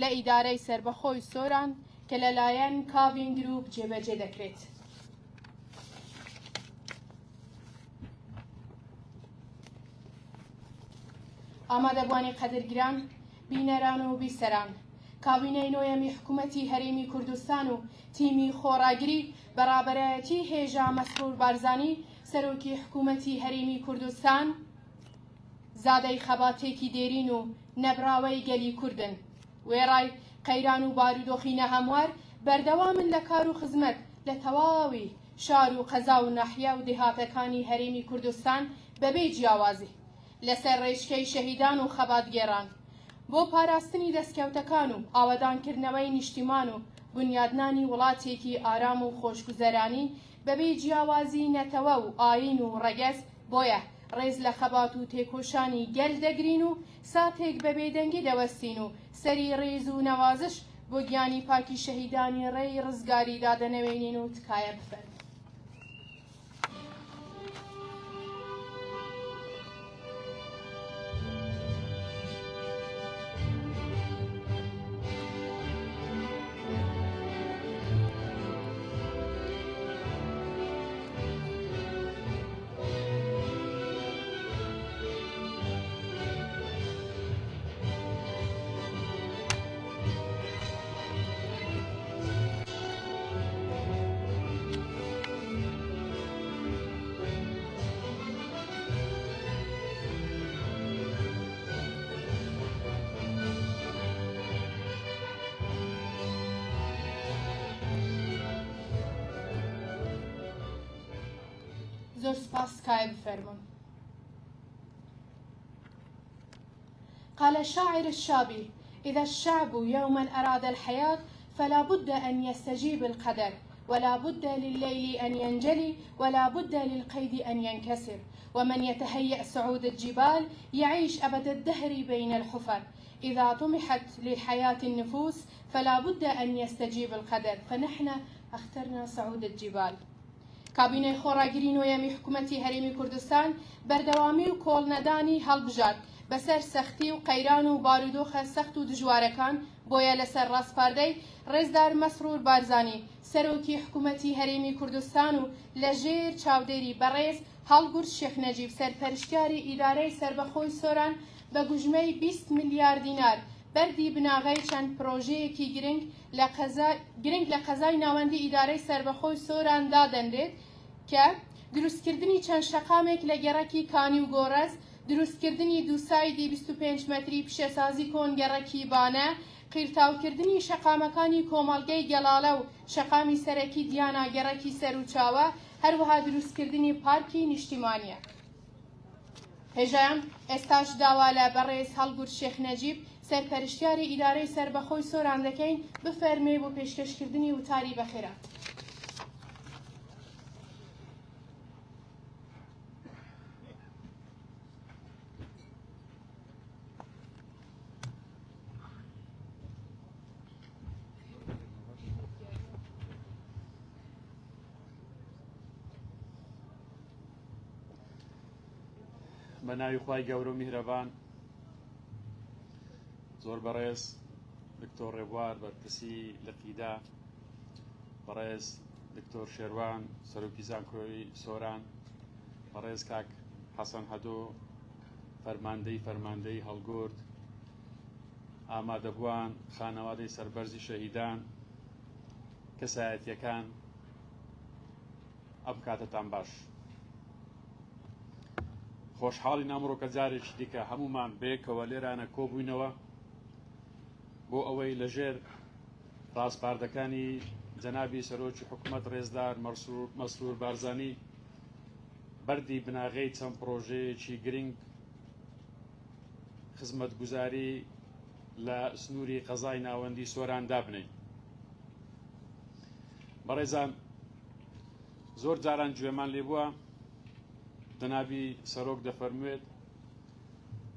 لە ئیدارەی سربەخۆی سۆران کە لەلایەن کاڤین گروپ جێبەجێ دەکرێت. ئامادەبوانی قەدرگران، بینەران و بیسەران، کابینەی نۆیەمی حکوومەتی هەرێمی کوردستان و تیمی خۆڕاگری بەڕابەرایەتی هێژا مەسرور بارزانی سەرۆکی حکوومەتی هەرێمی کوردستان، زادەی خەباتێکی دێرین و نەبراوەی گەلی کوردن، وێڕای قەیران و بارودۆخینە هەموار بەردەوامن لە کار و خزمەت لە تەواوی شار و قەزا و ناحیە و دێهاتەکانی هەرێمی کوردستان بەبێ جیاوازی لەسەر ڕێچکەی شەهیدان و خەباتگێڕان بۆ پاراستنی دەستکەوتەکان و ئاوەدانکردنەوەی نیشتیمان و بنیادنانی وڵاتێکی ئارام و خۆشگوزەرانی بەبێ جیاوازی نەتەوە و ئاین و ڕەگەز. بۆیە ڕێز لە خەبات و تێکۆشانی گەل دەگرین و ساتێک بە بێدەنگی دەوەستین و سەری ڕێز و نەوازش بۆ گیانی پاکی شەهیدانی ڕێی ڕزگاری دادەنەوێنین و تکایە بفەرمێن. زۆر سپاس، تکایە بفەرمون. قال الشاعر الشابي: إذا الشعب يوما أراد الحياة فلا بد أن يستجيب القدر، ولا بد لليل أن ينجلي، ولا بد للقيد أن ينكسر، ومن يتهيأ صعود الجبال يعيش أبد الدهر بين الحفر. إذا طمحت لحياة النفوس فلا بد أن يستجيب القدر، فنحن اخترنا صعود الجبال. کابینەی خۆڕاگری نۆیەمی حکوومەتی هەرێمی کوردستان بەردەوامی و کۆڵنەدانی هەڵبژات بەسەر سەختی و قەیران و بارودۆخە سەخت و دژوارەکان. بۆیە لەسەر ڕاستپاردەی ڕێزدار مەسرور بارزانی سەرۆکی حکوومەتی هەرێمی کوردستان و لەژێر چاودێری بەڕێز هەڵگورد شێخ نەجیب سەرپەرشتیاری ئیدارەی سربەخۆی سۆران بە گوژمەی 20 میلیارد دینار بەردی بناغەی چەند پرۆژەیەکی گرنگ لە قەزای ناوەندی ئیدارەی سربەخۆی سۆران دادەنرێت کە دروستکردنی چەند شەقامێک لە گەڕەکی کانی و گۆڕەز، دروستکردنی دووسایدی 25 مەتری پیشەسازی کۆنگەڕەکی بانە، قیرتاوکردنی شەقامەکانی کۆمەڵگەی گەڵاڵە و شەقامی سەرەکی دیانە گەڕەکی سەر و چاوە، هەروەها دروستکردنی پارکی نیشتیمانیە. هێژەیان ئێستاش داوا لە بەڕێز هەڵگورد شێخ نەجیب سەرپەرشتیاری ئیدارەی سربەخۆی سۆران دەکەین بفەرمێ بۆ پێشکەشکردنی وتاری بەخێرات. بە ناوی خوای گەورە و میهرەبان، زۆر بەڕێز دکتۆر ڕێبوار بەرپرسی لەقیدا، بەڕێز دکتۆر شێروان سەرۆکی زانکۆی سۆران، بەڕێز کاک حەسەن هەدۆ فەرماندەی هەڵگورد، ئامادەبووان خانەوادەی سەربەرزی شەهیدان، کەسایەتیەکان، ئەم کاتتان باش. خۆشحاڵی ئەمڕۆکە جارێکی دیکە هەمومان بەیەکەوە لێرانە کۆبووینەوە بۆ ئەوەی لەژێر ڕاستپاردەکانی جەنابی سەرۆکی حکوومەت ڕێزدار مەسرور بارزانی بەردی بناغەی چەند پرۆژەیەکی گرنگ خزمەتگوزاری لە سنووری قەزای ناوەندی سۆران دابنێین. بەڕێزان، زۆر جاران گوێمان لێبووە جەنابی سەرۆک دەفەرموێت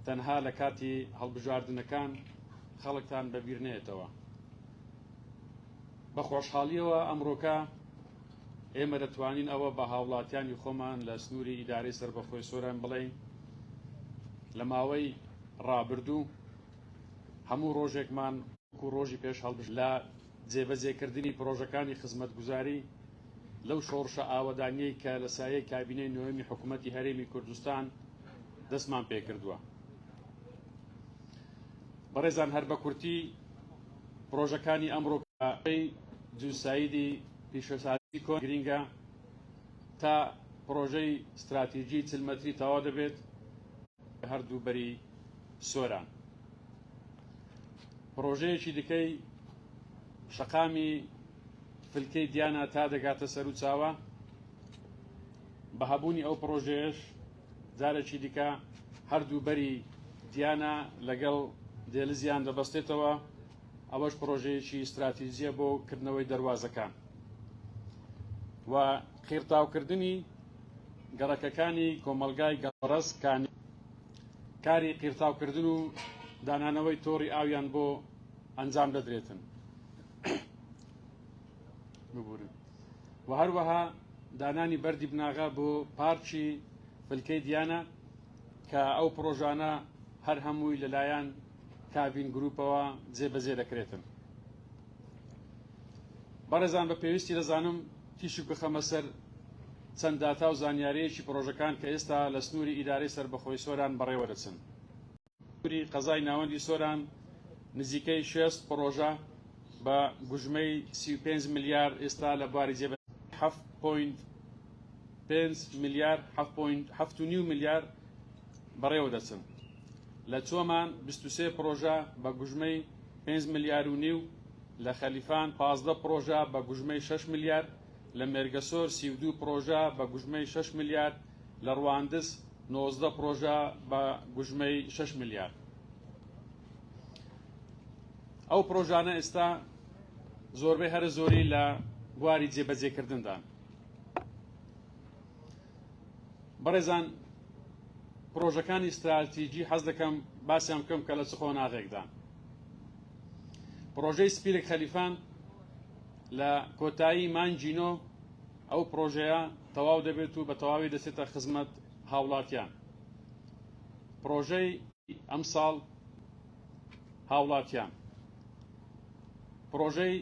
تەنها لە کاتی هەڵبژاردنەکان خەڵکتان بەبیر نێتەوە. بە خۆشحاڵیەوە ئەمڕۆکە ئێمە دەتوانین ئەوە بە هاوڵاتیانی خۆمان لە سنووری ئیدارەی سەربەخۆی سۆران بڵێین لە ماوەی ڕابردوو هەموو ڕۆژێکمان ڕۆژی پێش هەڵبژ لە جێبەجێکردنی پرۆژەکانی خزمەتگوزاری لەو شۆڕشە ئاوەدانیەی کە لە سایەی کابینەی نوێمی حکوومەتی هەرێمی کوردستان دەستمان پێ کردووە. بەڕێزان هەر بە کورتی پرۆژەکانی ئەمڕۆکەی جوسایدی پیشەسازی کۆن گرینگە تا پرۆژەی استراتیژی 40 مەتری تەواو دەبێت هەردوو بەری سۆران. پرۆژەیەکی دیکەی شەقامی فلکەی دیانە تا دەگاتە سەر و چاوە. بە هەبوونی ئەو پرۆژەیەش جارێکی دیکە هەردوو بەری دیانە لەگەڵ دێلزیان دەبەستێتەوە. ئەوەش پرۆژەیەکی استراتیژیە بۆ کردنەوەی دەواازەکان و قیرتاوکردنی گەڕەکەکانی کۆمەلگای گەڕەسکانی کاری قیرتاوکردن و دانانەوەی تۆڕی ئاویان بۆ ئەنجام دەدرێتن. و هەروەها دانانی بەردی بناغا بۆ پارکی فلکەی دیانە کە ئەو پرۆژانە هەر هەمووی لەلایەن کابین گروپەوە جێبەجێ دەکرێتن. بەڕێزان بە پێویستی دەزانم تیشک بخەمە سەر چەند داتا و زانیاریەکی پرۆژەکان کە ئێستا لە سنووری ئیدارەی سەربەخۆی سۆران بەڕێوەدەچن. سنووری قەزای ناوەندی سۆران نزیکەی 6 پرۆژە بە گوژمەی 35 ملیار ئێستا لە بواری جێبە 7.5 ملیار 7.9 ملیار بەڕێوەدەچن. لە چۆمان 23 پرۆژە بە گوژمەی 5 ملیار و نیو، لە خەلیفان 15 پرۆژە بە گوژمەی 6 ملیار، لە مێرگەسۆر 32 پرۆژە بە گوژمەی 6 ملیار، لە ڕواندز 19 پرۆژە بە گوژمەی 6 ملیار. ئەو پرۆژانە ئێستا زۆربەی هەر زۆری لە بواری جێبەجێکردندا. بەڕێزان پرۆژەکانی استراتیژی حەز دەکەم باسییان بکەم کە لە چ قۆناغێکدا. پرۆژەی سپیرک خەلیفان لە کۆتایی مانجینۆ ئەو پرۆژەیە تەواو دەبێت و بە تەواوی دەچێتە خزمەت هاوڵاتیان. پرۆژەی ئەم ساڵ هاوڵاتیان. پرۆژەی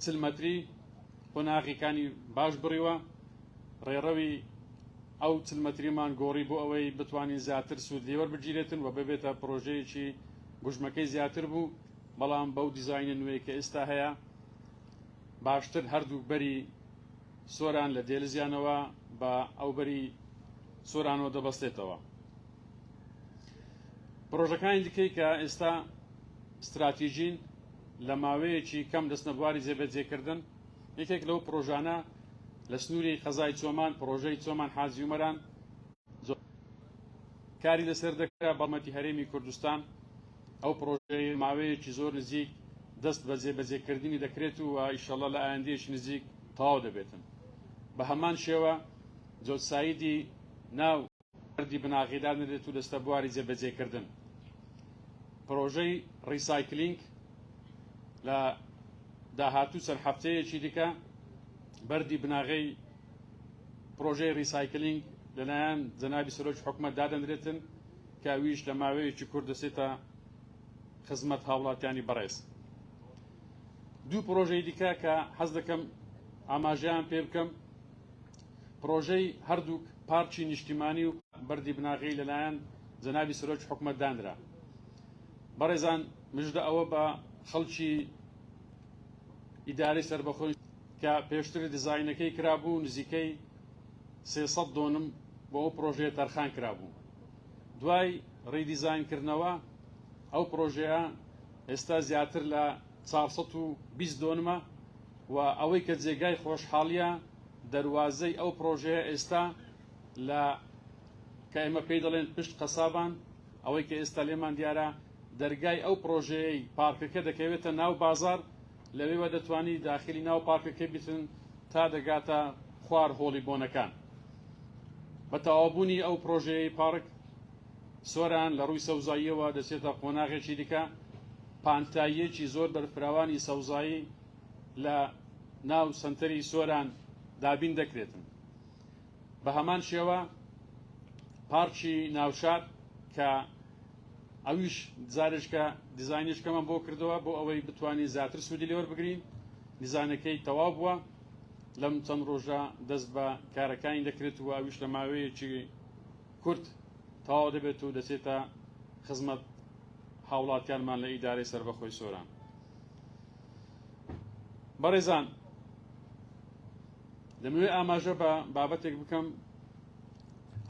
40 مەتری قۆناغیەکانی باش بڕیوە. ڕێڕەوی ئەو 40 مەتریمان گۆڕی بۆ ئەوەی بتوانین زیاتر سوودی وەربگیرێتن و ببێتە پرۆژەیەکی گوژمەکەی زیاتر بوو، بەڵام بەو دیزاینە نوێی کە ئێستا هەیە باشتر هەردوو بەری سۆران لە دێلزیانەوە بە ئەو بەری سۆرانەوە دەبەستێتەوە. پرۆژەکانی دیکەی کە ئێستا استراتیژین لە ماوەیەکی کەم دەستنە بواری جێبەجێکردن، یەکێک لەو پرۆژانە لە سنووری قەزای چۆمان پرۆژەی چۆمان حاجی عومەران کاری لەسەر دەکرا بەڵمەتی هەرێمی کوردستان. ئەو پرۆژەی ماوەیەکی زۆر نزیک دەست بە جێبەجێکردنی دەکرێت و ئیشەڵڵا لە ئایندەیەکی نزیک تەواو دەبێتن. بە هەمان شێوە جۆتسایدی ناو بەردی بناغیدان دێت و دەستە بواری جێبەجێکردن. پرۆژەی ڕیسایکلینگ لە داهاتوو چەند هەفتەیەکی دیکە بەردی بناغی پرۆژەی ڕیسایکلینگ لەلایەن جەنابی سەرۆکی حکوومەت دادەنرێتن کە ویش لە ماوەیەکی کورت دەچێتە خزمەت هاوڵاتیانی بەڕێز. دوو پرۆژەی دیکە کە حەز دەکەم ئاماژەیان پێ بکەم، پرۆژەی هەردوو پارکی نیشتیمانی و بەردی بناغی لەلایەن جەنابی سەرۆکی حکوومەت دانرا. بەڕێزان مژدە ئەوە بە خەڵکی ئیدارەی سەربەخۆی کە پێشتر دیزاینەکەی کرابوو نزیکەی 300 دۆنم بۆ ئەو پرۆژەیە تەرخان کرابوو. دوای ڕیدیزاینکردنەوە ئەو پرۆژەیە ئێستا زیاتر لە 420 دۆنمە و ئەوەی کە جێگای خۆشحاڵیە دەواازەی ئەو پرۆژەیە ئێستا لە کە ئێمە پێی دەڵێن پشت قەسابان، ئەوەی کە ئێستا لێمان دیارە دەرگای ئەو پرۆژەیەی پارکەکە دەکەوێتە ناو بازار، لەوێوە دەتوانی داخلی ناو پارکەکە بیتن تا دەگاتە خوار هۆڵی بۆنەکان. بە تەواوبوونی ئەو پرۆژەیەی پارک سۆران لە ڕووی سەوزاییەوە دەچێتە قۆناغێکی دیکە. پانتاییەکی زۆر بەرفراوانی سەوزایی لە ناو سنتەری سۆران دابین دەکرێتن. بە هەمان شێوە پارکی ناوشار کە ئەویش جارێککە دیزاینشکەمان بۆ کردەوە بۆ ئەوەی بتوانین زیاتر سوودی لێوە بگرین. دیزاینەکەی تەواو بووە، لەم چەند ڕۆژە دەست بە کارەکانی دەکرێت و ئەویش لە ماوەیەکی کورت تەواو دەبێت و دەچێتە خزمەت هاوڵاتیانمان لە ئیدارەی سەربەخۆی سۆران. بەڕێزان، دەمەوێت ئاماژە بە بابەتێک بکەم.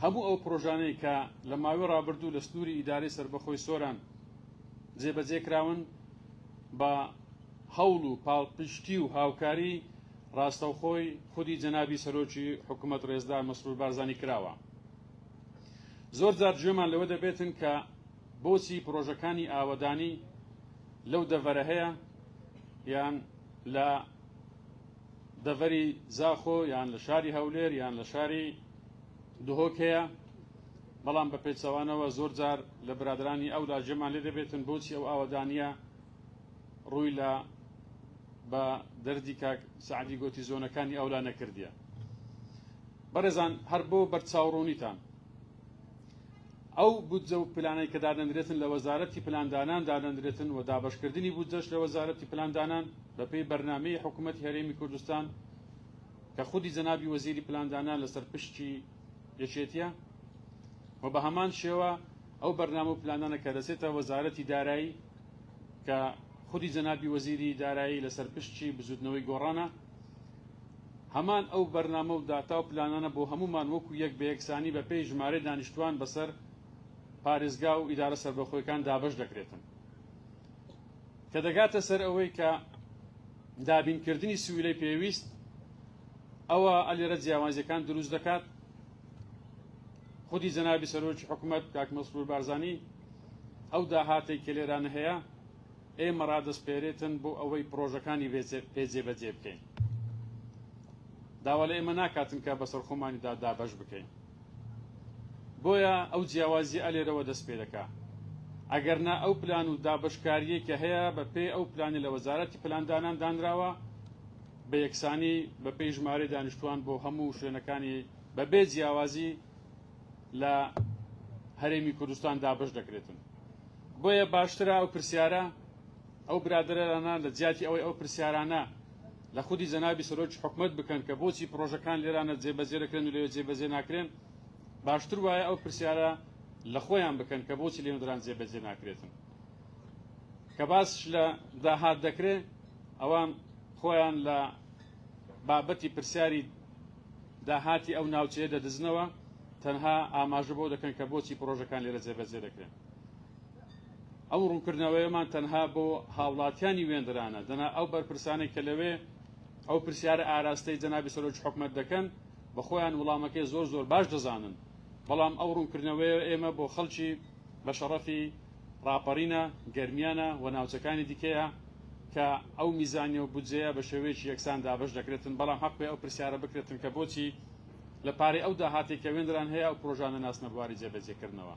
هەموو ئەو پرۆژانەی کە لە ماوەی ڕابردوو لە سنووری ئیدارەی سەربەخۆی سۆران جێبەجێکراون بە هەوڵ و پاڵپشتی و هاوکاری ڕاستەوخۆی خودی جەنابی سەرۆکی حکوومەت ڕێزدار مەسرور بارزانی کراوە. زۆر جار گوێمان لەوە دەبێتن کە بۆچی پرۆژەکانی ئاوەدانی لەو دەڤەرە هەیە یان لە دەڤەری زاخۆ یان لە شاری هەولێر یان لە شاری دهۆک هەیە، بەڵام بە پێچەوانەوە زۆر جار لە برادرانی ئەولا گوێمان لێ دەبێتن بۆچی ئەو ئاوەدانیە ڕووی لە بە دەردی کاک سعدی گۆتی زۆنەکانی ئەولا نەکردیە. بەڕێزان، هەر بۆ بەرچاوڕوونیتان، ئەو بودجە و پلانەی کە دادەنرێتن لە وەزارەتی پلاندانان دادەنرێتن و دابەشکردنی بودجەش لە وەزارەتی پلاندانان بەپێی بەرنامەی حکوومەتی هەرێمی کوردستان کە خودی جەنابی وەزیری پلاندانان لەسەر پشتی یەکێتیە و بە هەمان شێوە ئەو بەرنامە و پلانانە کە دەچێتە وەزارەتی دارایی کە خودی جەنابی وەزیری دارایی لەسەر پشتی بزوتنەوەی گۆڕانە، هەمان ئەو بەرنامە و داتا و پلانانە بۆ هەمومان وەکو یەک بە یەکسانی بە پێی ژمارەی دانیشتوان بەسەر پارێزگا و ئیدارە سەربەخۆیەکان دابەش دەکرێتن کە دەگاتە سەر ئەوەی کە دابینکردنی سویلەی پێویست ئەوە ئەلێرە جیاوازیەکان دروست دەکات. خودی جەنابی سەرۆکی حکوومەت کاک مەسرور بارزانی ئەو داهاتەی کە لێرانە هەیە ئێمە ڕادەسپێرێتن بۆ ئەوەی پرۆژەکانی پێجێبەجێ بکەین. داوا لە ئێمە ناکاتن کە بەسەر خۆمانیدا دابەش بکەین. بۆیە ئەو جیاوازی ئەلێرەوە دەست پێ دەکات. ئەگەرنا ئەو پلان و دابشکاریە کە هەیە بە پێی ئەو پلانی لە وەزارەتی پلاندانان دانراوە بە یەکسانی بە پێی ژمارەی دانیشتوان بۆ هەموو شوێنەکانی بەبێ جیاوازی لە هەرێمی کوردستان دابش دەکرێتن. بۆیە باشترە ئەو پرسیارە ئەو برادرانە لە جیاتی ئەوەی ئەو پرسیارانە لە خودی جەنابی سەرۆکی حکوومەت بکەن کە بۆچی پرۆژەکان لێرانە جێبەجێ دەکرێن و لێوێ جێبەجێ ناکرێن، باشتر وایە ئەو پرسیارە لە خۆیان بکەن کە بۆچی لێنەدران جێبەجێ ناکرێتن. کە باسش لە داهات دەکرێت ئەوان خۆیان لە بابەتی پرسیاری داهاتی ئەو ناوچەیە دەدزنەوە، تەنها ئاماژە بۆ دەکەن کە بۆچی پرۆژەکان لێرە جێبەجێ دەکرێن. ئەو ڕوونکردنەوەیەمان تەنها بۆ هاوڵاتیانی وێندرانە، دەنا ئەو بەرپرسانێک کە لەوێ ئەو پرسیارە ئاراستەی جەنابی سەرۆکی حکوومەت دەکەن بە خۆیان وەڵامەکەی زۆر زۆر باش دەزانن، بەڵام ئەو ڕوونکردنەوەی ئێمە بۆ خەڵکی بە شەڕەفی ڕاپەڕینە گەرمیانە و ناوچەکانی دیکەیە کە ئەو میزانیە و بودجەیە بە شێوەیەکی یەکسان دابش دەکرێتن، بەڵام حەق بێ ئەو پرسیارە بکرێتن کە بۆچی لە پارەی ئەو داهاتێک کە وێندران هەیە ئەو پرۆژانە ناسنە بواری جێبەجێکردنەوە.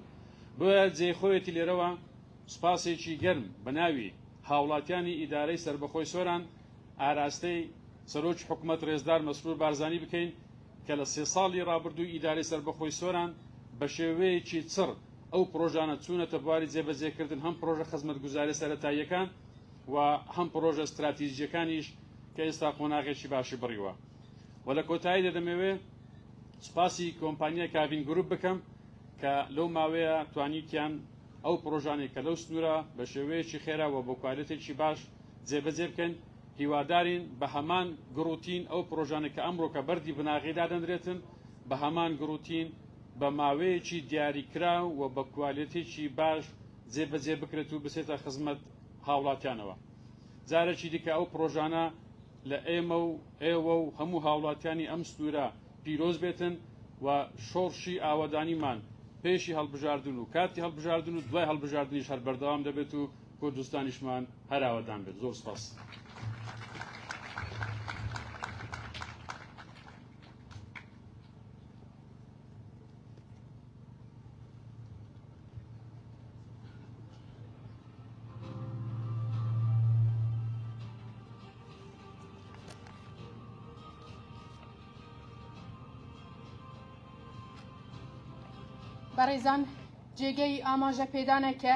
بۆیە جێخۆیەتی لێرەوە سوپاسێکی گەرم بە ناوی هاوڵاتیانی ئیدارەی سەربەخۆی سۆران ئاراستەی سەرۆکی حکوومەت ڕێزدار مەسرور بارزانی بکەین کە لە 3 ساڵی ڕابردوو ئیدارەی سەربەخۆی سۆران بە شێوەیەکی چڕ ئەو پرۆژانە چوونەتە بواری جێبەجێکردن، هەم پرۆژە خزمەتگوزاری سەرەتاییەکان و هەم پرۆژە استراتیژیەکانیش کە ئێستا قۆناغێکی باشی بڕیوە. و لە کۆتاییدا دەمەوێت سوپاسی کۆمپانیای کاڤین گروپ بکەم کە لەو ماوەیە توانیتیان ئەو پرۆژانێک کە لەو سنوورە بە شێوەیەکی خێرا و بە کوالیتێکی باش جێبەجێ بکەن. هیوادارین بە هەمان گڕوتین ئەو پرۆژانێک کە ئەمڕۆ کە بەردی بناغیدا دەنرێتن بە هەمان گڕوتین بە ماوەیەکی دیاریکرا و بە کوالیتێکی باش جێبەجێ بکرێت و بچێتە خزمەت هاوڵاتیانەوە. جارێکی دیکە ئەو پرۆژانە لە ئێمە و ئێوە و هەموو هاوڵاتیانی ئەم سنوورە پیرۆز بێتن و شۆڕشی ئاوەدانیمان پێشی هەڵبژاردن و کاتی هەڵبژاردن و دوای هەڵبژاردنیش هەر بەردەوام دەبێت و کوردستانیشمان هەر ئاوەدان بێت. زۆر سپاس. بەڕێزان، جێگەی ئاماژە پێدانە کە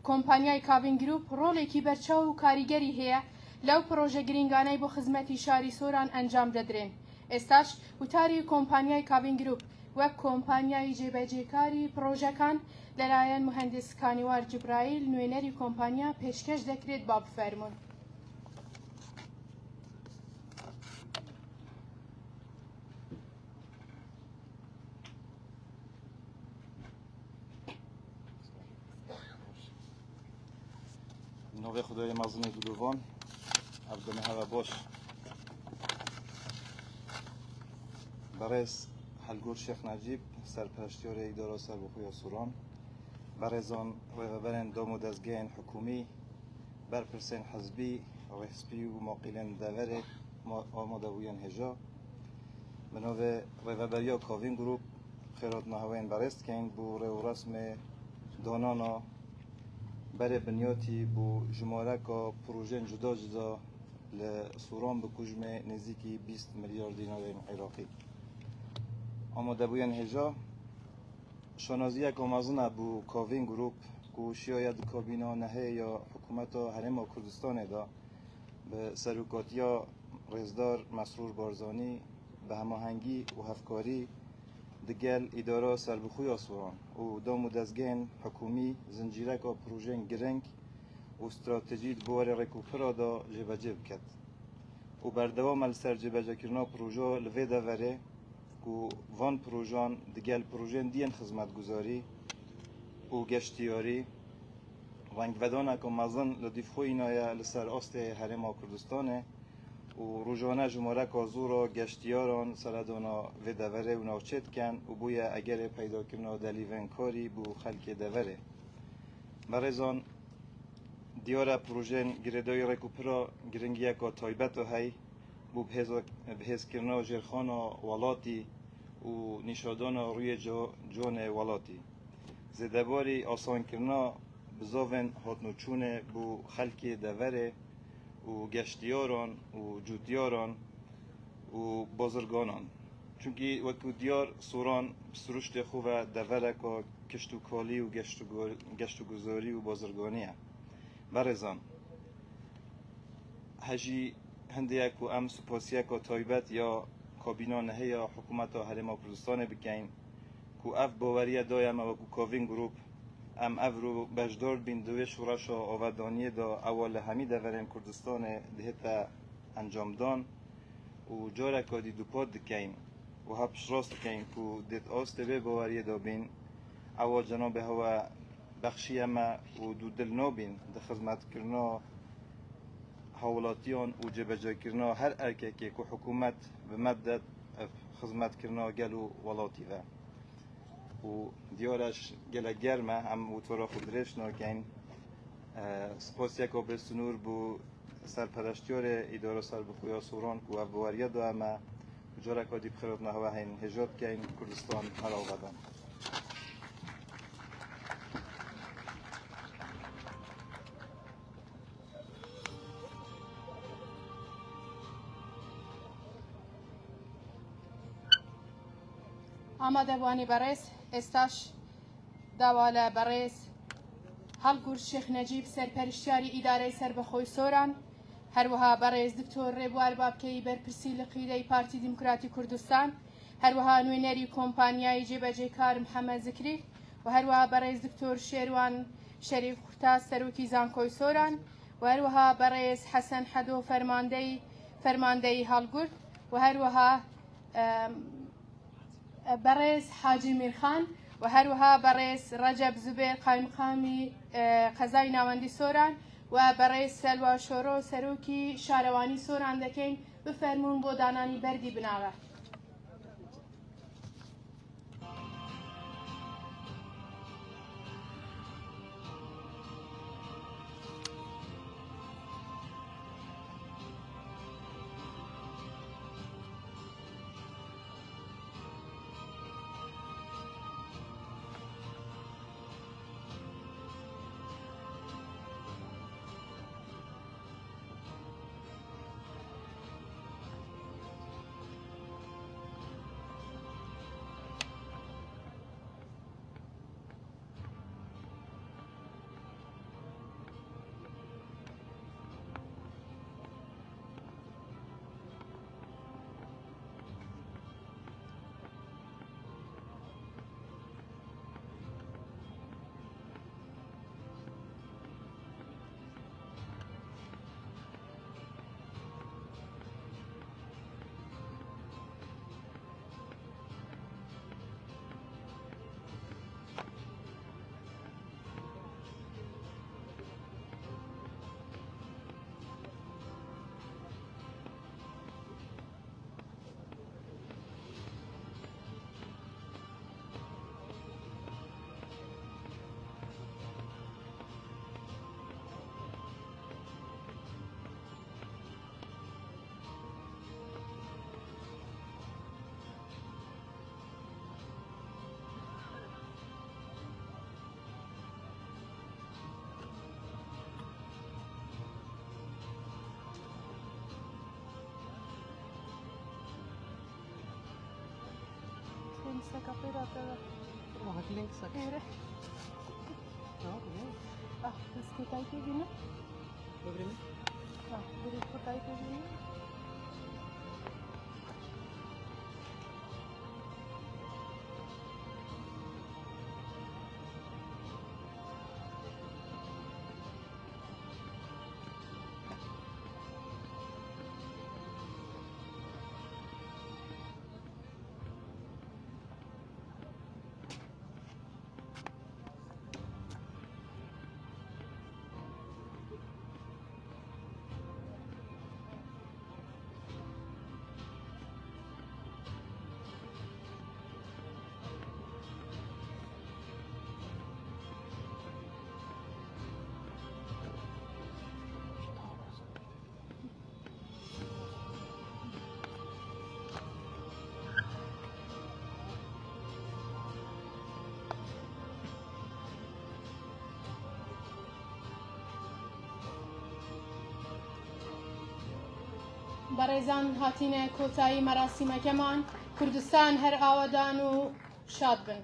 کۆمپانیای کاڤین گروپ ڕۆڵێکی بەرچاو و کاریگەری هەیە لەو پرۆژە گرنگانەی بۆ خزمەتی شاری سۆران ئەنجام دەدرێن. ئێستاش وتاری کۆمپانیای کاڤین گروپ وەک کۆمپانیای جێبەجێکاری پرۆژەکان لەلایەن مهندس کانیوار جبرائیل نوێنەری کۆمپانیا پێشکەش دەکرێت با بفەرمون. نوی خدای مزن دلوان عبدالله هوا باش برای حلگور شیخ نجیب سرپرستیار اداره سربخوی سوران برایزان ویغبرین دامو دزگین حکومی برپرسین حزبی رحسبی و ماقیلین دوره آماده بوین هجا بنوی ویغبریا کاوین گروپ خیرات نهوین برست کن بو رو رسم دانانا برای بنیاتی بو جماره که پروژه جدا جدا لسوران بکجم نزدیکی 20 میلیارد دینار عراقی آماده بوین هجا شنازی که مازن بو کاوین گروپ که شاید کابینا نهه یا حکومت هرم کردستان دا به سروکاتیا رزدار مسرور بارزانی به هماهنگی و هفکاری دگل اداره سربخوی سوران و دام و دزگین حکومی زنجیره که پروژه گرنگ و استراتژی بوار رکوپرا دا جبجب کد و بردوام السر جبجه کرنا پروژه لوی دوره و وان پروژان دگل پروژه دین خدمت گذاری و گشتیاری وانگ ودانه که مزن لدیفخوی نایه لسر آست حرم کردستانه و روزانه جمعه که زورا گشتیاران سردانا و دوره و ناوچت کن و بوی اگر پیدا کرنا دلیون کاری بو خلک دوره برایزان دیاره پروژه گردای رکوپرا گرنگیه که تایبت و هی بو بهز کرنا جرخان ولاتی و نشادان روی جان ولاتی زدباری آسان کرنا بزاون هاتنوچونه بو خلک دوره و گشتیاران و جودیاران و بازرگانان چونکی وکو دیار سوران سروشت خوب دوره که کشتوکالی و گشتوگذاری و بازرگانیه برزان هجی هنده که ام سپاسیه که تایبت یا کابینا نهه یا حکومت حرم کردستان بکن که اف باوریه دایم و که کاوین گروپ ام افرو بجدار بین دوی شورش آودانیه دا اول همی دورین کردستان دهتا انجام دان و جاره که دی دوپاد دکین و هپش راست دکین که دیت آست به باوریه دا بین اول جناب هوا بخشی اما و دو دل نابین ده خدمت کرنا حولاتیان و جبجا کرنا هر ارکه که حکومت به مدد خدمت کرنا گلو ولاتی و دیارش گله گرمه هم وطورا خود ریش ناکن سپاسی که برسنور بو سرپرشتیار اداره سربخوی سوران که افبواریه دو اما جاره که دیب خیرات نهوه هین هجاب کن کردستان هلا بدن آماده بوانی برایس استاش داواله برایس هەڵگور شێخ نەجیب سەرپەرشتیاری ئیدارەی سەربەخۆی سۆران هەروەها بەڕێز دکتۆر ڕێبوار بابکەی بەرپرسی لە قیدەی پارتی دیموکراتی کوردستان هەروەها نوێنەری کۆمپانیای جێبەجێکار محەممەد زکری و هەروەها بەڕێز دکتۆر شێروان شەریف قورتا سەرۆکی زانکۆی سۆران و هەروەها بەڕێز حەسەن حەدۆ فەرماندەی هەڵگورد و هەروەها بەڕێز حاجی میرخان و هەروەها بەڕێز ڕەجەب زوبێر قایمقامی قەزای ناوەندی سۆران و بەڕێز سەلوا شۆرۆ سەرۆکی شارەوانی سۆران دەکەین بفەرمونون بۆ دانانی بەردی بناغە. لنسەکە پێراتەوە لینک سەک ئێرە دەستکۆتایی پێبینە ببرێنێ بری کۆتایی پێبینە بەڕێزان هاتینە کۆتایی مەراسیمەکەمان کوردستان هەر ئاوەدان و شاد بن